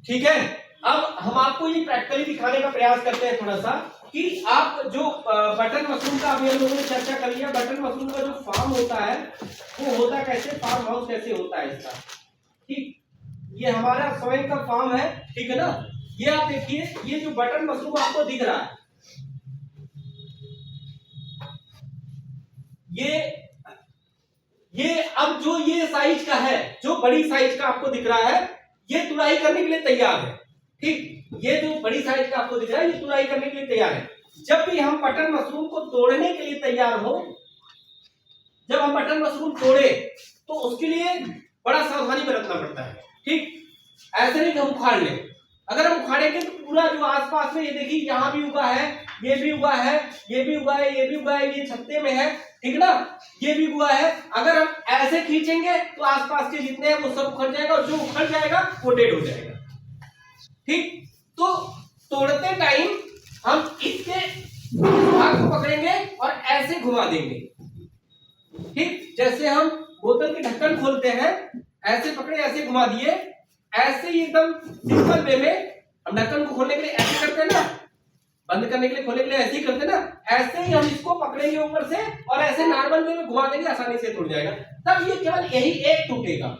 ठीक है, अब हम आपको ये प्रैक्टिकली दिखाने का प्रयास करते हैं थोड़ा सा कि आप जो बटन मशरूम का अभी हम लोगों ने चर्चा कर लिया। बटन मशरूम का जो फार्म होता है वो होता कैसे, फार्म हाउस कैसे होता है इसका। ठीक, ये हमारा स्वयं का फार्म है, ठीक है ना। ये आप देखिए, ये जो बटन मशरूम आपको दिख रहा है, ये अब जो ये साइज का है, जो बड़ी साइज का आपको दिख रहा है, ये तुड़ाई करने के लिए तैयार है। ठीक, ये जो बड़ी साइज का आपको दिख रहा है ये तुड़ाई करने के लिए तैयार है। जब भी हम बटन मशरूम को तोड़ने के लिए तैयार हो, जब हम बटन मशरूम तोड़े तो उसके लिए बड़ा सावधानी बरतना पड़ता है। ठीक, ऐसे नहीं कि हम उखाड़ लें। अगर हम उखाड़ेंगे तो पूरा जो आसपास में, ये देखिए यहाँ भी उगा है, ये भी उगा है, ये भी उगा है, ये भी उगा है, ये छत्ते में है, ठीक ना, ये भी उगा है। अगर हम ऐसे खींचेंगे तो आसपास के जितने हैं वो सब उखड़ जाएगा, और जो उखड़ जाएगा वो डेड हो जाएगा। ठीक, तो तोड़ते टाइम हम इसके भाग को पकड़ेंगे और ऐसे घुमा देंगे। ठीक, जैसे हम बोतल के ढक्कन खोलते हैं, ऐसे पकड़े, ऐसे घुमा दिए, ऐसे ही एकदम सिंपल वे में हम ढक्कन को खोलने के लिए ऐसे करते हैं ना, बंद करने के लिए, खोलने के लिए ऐसे ही करते हैं ना, ऐसे ही हम इसको पकड़ेंगे ऊपर से और ऐसे नॉर्मल वे में घुमा देंगे, आसानी से टूट जाएगा। तब ये केवल यही एक टूटेगा,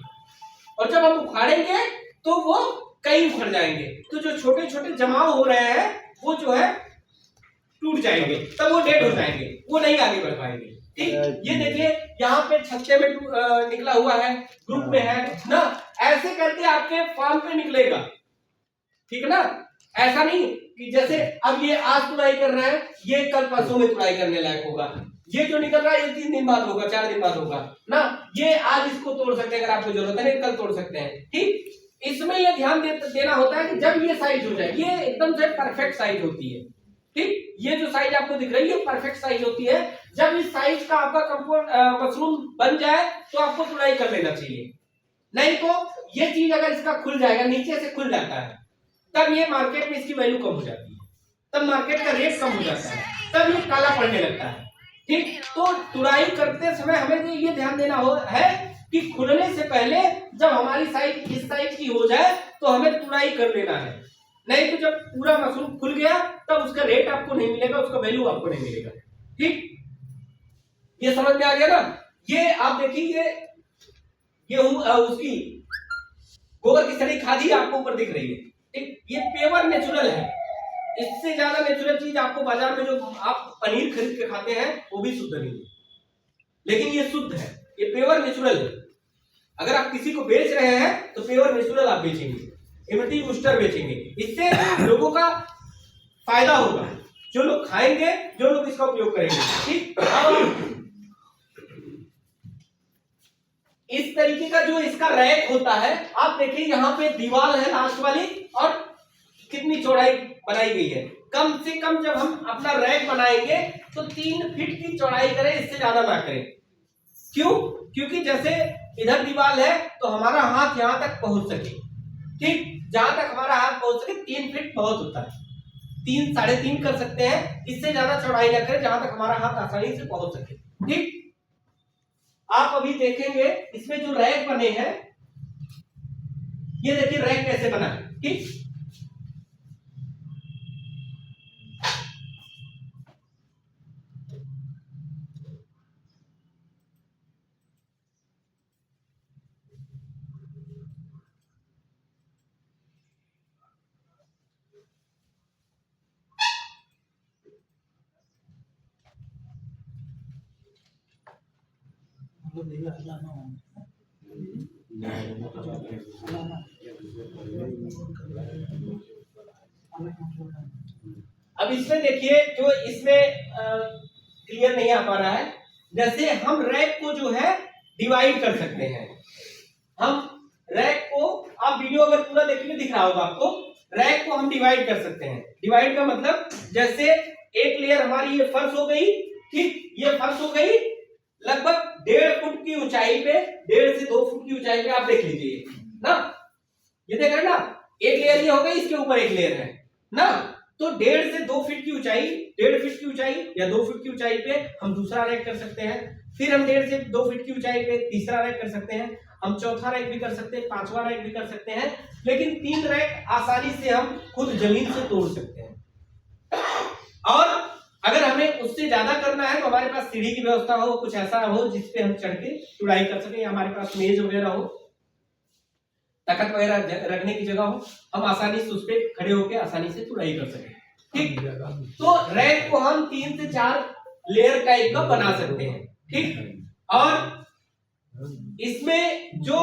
और जब हम उखाड़ेंगे तो वो कई उखड़ जाएंगे। तो जो छोटे छोटे जमाव हो रहे हैं वो जो है टूट जाएंगे, तब वो डेड हो जाएंगे, वो नहीं आगे बढ़ पाएंगे। ठीक, ये देखिए यहाँ पे छत्ते में निकला हुआ है, ग्रुप में है ना, ऐसे करके आपके फार्म पे निकलेगा। ठीक है ना, ऐसा नहीं कि जैसे अब ये आज तुड़ाई कर रहे हैं, ये कल परसों में तुड़ाई करने लायक होगा, ये जो निकल रहा है ये 3 दिन बाद होगा, 4 दिन बाद होगा ना, ये आज इसको तोड़ सकते हैं, अगर आपको जरूरत है कल तोड़ सकते हैं। ठीक, इसमें ये ध्यान देना होता है कि जब ये साइज हो जाए, ये एकदम से परफेक्ट साइज होती है। ठीक, ये जो साइज आपको दिख रही है परफेक्ट साइज होती है। जब इस साइज का आपका मशरूम बन जाए तो आपको तुड़ाई कर लेना चाहिए, नहीं तो ये चीज अगर इसका खुल जाएगा, नीचे से खुल जाता है, तब ये मार्केट में इसकी वैल्यू कम हो जाती है, तब मार्केट का रेट कम हो जाता है, तब ये काला पड़ने लगता है। ठीक, तो तुड़ाई करते समय हमें ये ध्यान देना है कि खुलने से पहले जब हमारी साइज इस साइज की हो जाए तो हमें तुड़ाई कर लेना है, नहीं तो जब पूरा मशरूम खुल गया तब उसका रेट आपको नहीं मिलेगा, उसका वैल्यू आपको नहीं मिलेगा। ठीक, ये समझ में आ गया ना। ये आप देखिए, ये उसकी गोबर की सड़ी खादी आपको ऊपर दिख रही है। ठीक, ये प्योर नेचुरल है, इससे ज्यादा नेचुरल चीज आपको बाजार में जो आप पनीर खरीद के खाते हैं वो भी शुद्ध नहीं है, लेकिन ये शुद्ध है, ये प्योर नेचुरल है। अगर आप किसी को बेच रहे हैं तो प्योर नेचुरल आप बेचेंगे, इम्यूनिटी बूस्टर बेचेंगे, इससे लोगों का फायदा होगा, जो लोग खाएंगे, जो लोग इसका उपयोग करेंगे। ठीक, अब इस तरीके का जो इसका रैक होता है, आप देखिए यहाँ पे दीवार है लास्ट वाली, और कितनी चौड़ाई बनाई गई है। कम से कम जब हम अपना रैक बनाएंगे तो 3 फीट की चौड़ाई करें, इससे ज्यादा ना करें। क्यों? क्योंकि जैसे इधर दीवार है तो हमारा हाथ यहां तक पहुंच सके। ठीक, जहां तक हमारा हाथ पहुंच सके, 3 फीट बहुत होता है, 3 साढ़े 3 कर सकते हैं, इससे ज्यादा चौड़ाई ना करें, जहां तक हमारा हाथ आसानी से पहुंच सके। ठीक, आप अभी देखेंगे इसमें जो रैक बने हैं, ये देखिए रैक कैसे बना है। ठीक, अब इसमें देखिए, जो इसमें क्लियर नहीं आ पा रहा है, जैसे हम रैक को जो है डिवाइड कर सकते हैं। हम रैक को, आप वीडियो अगर पूरा देखेंगे दिख रहा होगा आपको, रैक को हम डिवाइड कर सकते हैं। डिवाइड का मतलब, जैसे एक लेयर हमारी ये फर्श हो गई, ठीक, ये फर्श हो गई लगभग 1.5 फुट की ऊंचाई पे, 1.5 से 2 फुट की ऊंचाई पे, आप देख लीजिए ना, ये देख रहे हैं ना, एक लेयर ये हो गई, इसके ऊपर एक लेयर है ना, तो 1.5 से 2 फीट की ऊंचाई, 1.5 फीट की ऊंचाई या 2 फीट की ऊंचाई पे हम दूसरा रैक कर सकते हैं। फिर हम 1.5 से 2 फीट की ऊंचाई पे तीसरा रैक कर सकते हैं। हम चौथा रैक भी कर सकते हैं, पांचवा रैक भी कर सकते हैं, लेकिन 3 रैक आसानी से हम खुद जमीन से तोड़ सकते हैं। और अगर हमें उससे ज्यादा करना है तो हमारे पास सीढ़ी की व्यवस्था हो, कुछ ऐसा हो जिसपे हम चढ़ के तुड़ाई कर सके, या हमारे पास मेज वगैरह हो, तखत वगैरह रखने की जगह हो, हम आसानी से उस पर खड़े होकर आसानी से तुड़ाई कर सके। ठीक, तो रैक को हम 3 से 4 लेयर टाइप का बना सकते हैं। ठीक, और इसमें जो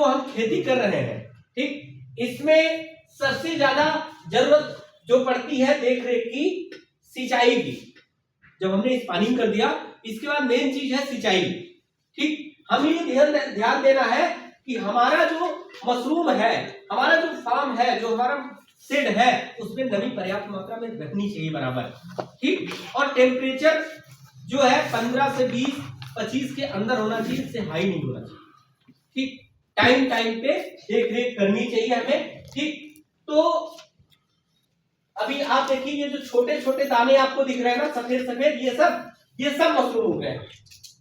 हम खेती कर रहे हैं, ठीक, इसमें सबसे ज्यादा जरूरत जो पड़ती है देख रेख की, सिंचाई की। जब हमने इस पानी कर दिया, इसके बाद मेन चीज है सिंचाई। ठीक, हमें ये ध्यान देना है कि हमारा जो मशरूम है, हमारा जो फार्म है, जो हमारा शेड है, उसमें नमी पर्याप्त मात्रा में रखनी चाहिए बराबर। ठीक, और टेम्परेचर जो है 15 से 20-25 के अंदर होना चाहिए, इससे हाई नहीं होना चाहिए। ठीक, टाइम पे देख रेख करनी चाहिए हमें। ठीक, तो अभी आप देखिए ये जो छोटे छोटे दाने आपको दिख रहे हैं ना, सफेद सफेद, ये सब मशरूम हो गए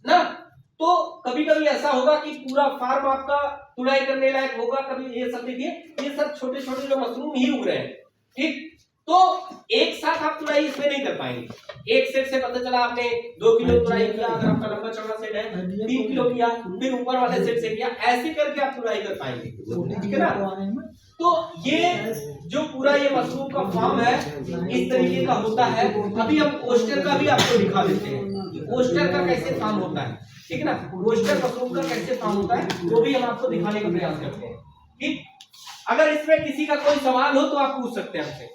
ना। तो कभी कभी ऐसा होगा कि पूरा फार्म आपका तुड़ाई करने लायक होगा, कभी ये सब देखिए, ये सब छोटे छोटे जो मशरूम ही उग रहे हैं। ठीक, तो एक साथ आप तुड़ाई इसमें नहीं कर पाएंगे। एक सेट से पता चला आपने 2 किलो तुड़ाई किया, अगर आपका लंबा चौड़ा सेट है 3 किलो किया, फिर ऊपर वाले सेट से किया, ऐसे करके आप तुड़ाई कर पाएंगे। ठीक है ना। तो ये जो पूरा ये मशरूम का फार्म है इस तरीके का होता है। अभी हम ओस्टर का भी आपको दिखा देते हैं, ओस्टर का कैसे फार्म होता है। ठीक है ना, ओस्टर मशरूम का कैसे फार्म होता है वो भी हम आपको दिखाने का प्रयास करते हैं। ठीक, अगर इसमें किसी का कोई सवाल हो तो आप पूछ सकते हैं हमसे,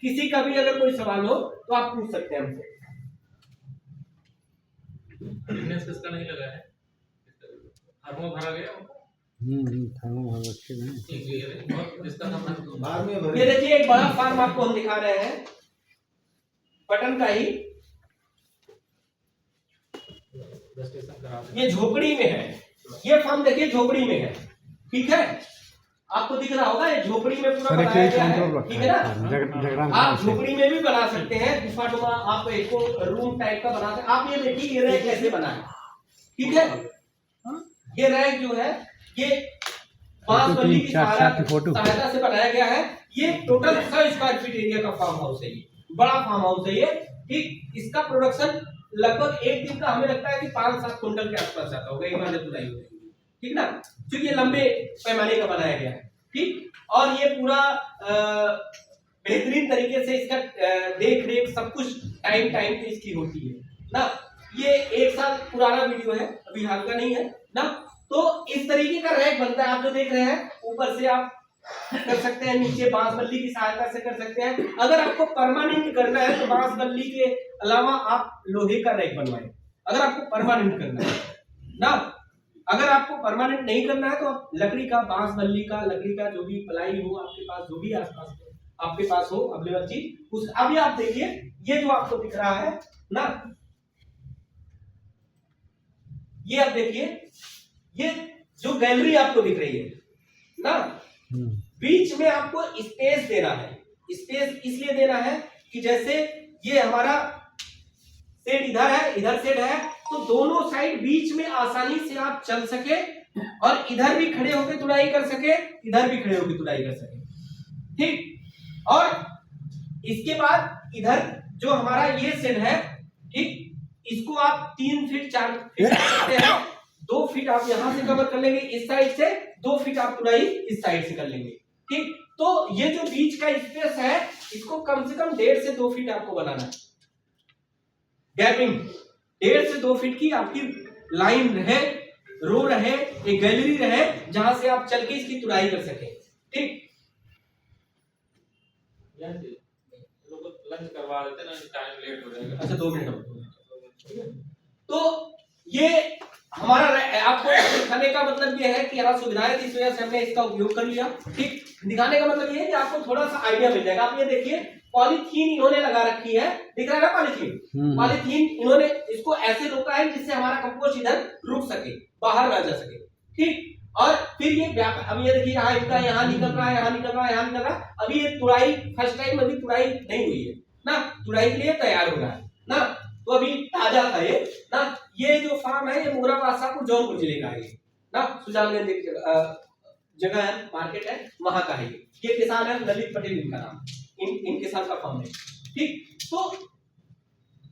किसी का भी अगर कोई सवाल हो तो आप पूछ सकते हैं हमसे। किसका नहीं लगा है, फार्मो भरा गया। ये देखिए एक बड़ा फार्म आपको हम दिखा रहे हैं, पटन का ही। ये झोपड़ी में है, ये फार्म देखिए झोपड़ी में है। ठीक है, आपको दिख रहा होगा, ये झोपड़ी में पूरा बनाया गया है। ठीक है ना, आप झोपड़ी में भी बना सकते हैं, गुफानुमा आप एक रूम टाइप का बना सकते हैं। आप ये देखिए ये रैक कैसे बना है। ठीक है, ये रैक जो है ये बांस बल्ली की सहायता से बनाया गया है। ये टोटल 100 स्क्वायर फीट एरिया का फार्म हाउस है, ये बड़ा फार्म हाउस है ये। ठीक, इसका प्रोडक्शन लगभग एक दिन का हमें लगता है कि 5-7 क्विंटल के आसपास आता होगा एक बार जब बुलाई होगी। ठीक ना, क्योंकि ये लंबे पैमाने का बनाया गया है। ठीक, और ये पूरा बेहतरीन तरीके से इसका देख रेख सब कुछ टाइम पे इसकी होती है ना। ये 1 साल पुराना वीडियो है, अभी हाल का नहीं है ना। तो इस तरीके का रैक बनता है, आप जो देख रहे हैं ऊपर से आप कर सकते हैं, नीचे बांस बल्ली की सहायता से कर सकते हैं। अगर आपको परमानेंट करना है तो बांस बल्ली के अलावा आप लोहे का रैक बनवाएं, अगर आपको परमानेंट करना है ना। अगर आपको परमानेंट नहीं करना है तो आप लकड़ी का, बांस बल्ली का, लकड़ी का जो भी प्लाई हो आपके पास, जो भी आसपास आपके पास हो अवेलेबल चीज उस। अभी आप देखिए ये जो आपको दिख रहा है ना, ये आप देखिए, ये जो गैलरी आपको दिख रही है ना, बीच में आपको स्पेस देना है। स्पेस इसलिए देना है कि जैसे ये हमारा शेड इधर है, इधर शेड है, तो दोनों साइड बीच में आसानी से आप चल सके और इधर भी खड़े होकर तुड़ाई कर सके, इधर भी खड़े होकर तुड़ाई कर सके। ठीक, और इसके बाद इधर जो हमारा ये शेड है, ठीक, इसको आप 3 फीट 4 फीट कर सकते हैं। 2 फीट आप यहां से कवर कर लेंगे इस साइड से, 2 फीट आप तुड़ाई इस साइड से कर लेंगे। ठीक, तो ये जो बीच का स्पेस है इसको कम से कम 1.5 से 2 फीट आपको बनाना है। गैपिंग 1.5 से 2 फीट की आपकी लाइन रहे, रो रहे, एक गैलरी रहे जहां से आप चल के इसकी तुड़ाई कर सके। ठीक, लंच करवा देते ना, टाइम लेट हो जाएगा। अच्छा 2 मिनट। तो ये हमारा आपको दिखाने का मतलब ये है कि यहाँ सुविधाएं थी, इस वजह से हमने इसका उपयोग कर लिया। ठीक, दिखाने का मतलब ये है कि आपको थोड़ा सा आइडिया मिल जाएगा। आप ये देखिए पॉलीथीन इन्होंने लगा रखी है, दिख रहा है ना पॉलीथीन। पॉलीथीन इन्होंने इसको ऐसे रोका है जिससे हमारा कंपोस्ट इधर रुक सके, बाहर ना जा सके। ठीक, और फिर ये अब ये देखिए यहाँ इनका यहाँ निकल रहा है, यहाँ निकल रहा है, यहाँ निकल रहा है। अभी ये तुड़ाई फर्स्ट टाइम, अभी तुड़ाई नहीं हुई है ना, तुड़ाई के लिए तैयार हो रहा है ना, तो अभी ताजा था ये ना। ये जो फार्म है ये मुगरा बादशाह को जौनपुर जिले का है ये, ना सुजानगंज एक जगह है, मार्केट है, वहां का है ये किसान है ललित पटेल इनका नाम, इन किसान का फार्म है। ठीक, तो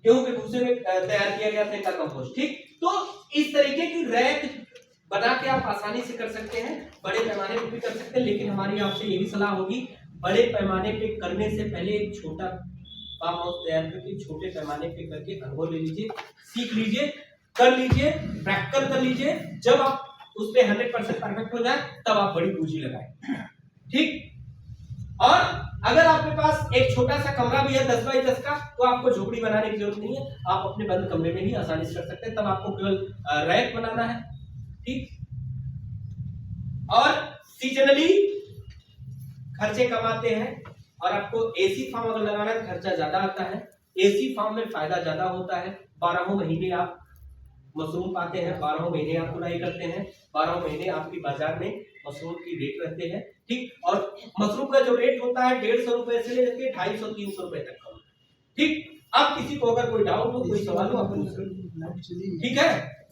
गेहूं के भूसे में तैयार किया गया था इनका कंपोस्ट। ठीक, तो इस तरीके की रैक बना के आप आसानी से कर सकते हैं, बड़े पैमाने पे भी कर सकते हैं, लेकिन हमारी आपसे यही सलाह होगी बड़े पैमाने पे करने से पहले एक छोटा फार्म हाउस तैयार करके छोटे पैमाने पे करके अनुभव ले लीजिए, सीख लीजिए, कर लीजिए, प्रैक्टिकल कर लीजिए। जब आप उस पे 100% परफेक्ट हो जाए तब आप बड़ी पूंजी लगाएं। ठीक, और अगर आपके पास एक छोटा सा कमरा भी है 10 बाई 10 का, तो आपको झोपड़ी बनाने की जरूरत नहीं है, आप अपने बंद कमरे में ही आसानी से कर सकते हैं। तब आपको केवल रैक बनाना है। ठीक, और सीजनली खर्चे कम आते हैं, और आपको एसी फार्म अगर लगाना है खर्चा ज्यादा आता है। एसी फार्म में फायदा ज्यादा होता है, 12 महीने आप मशरूम पाते हैं, 12 महीने आप तुड़ाई करते हैं, 12 महीने आपकी बाजार में मशरूम की रेट रहते हैं। ठीक, और मशरूम का जो रेट होता है 150 रुपए से लेकर 250-300 रुपए तक का। ठीक, अब किसी को अगर कोई डाउट हो, कोई सवाल हो, आप पूछ सकते हैं। ठीक है।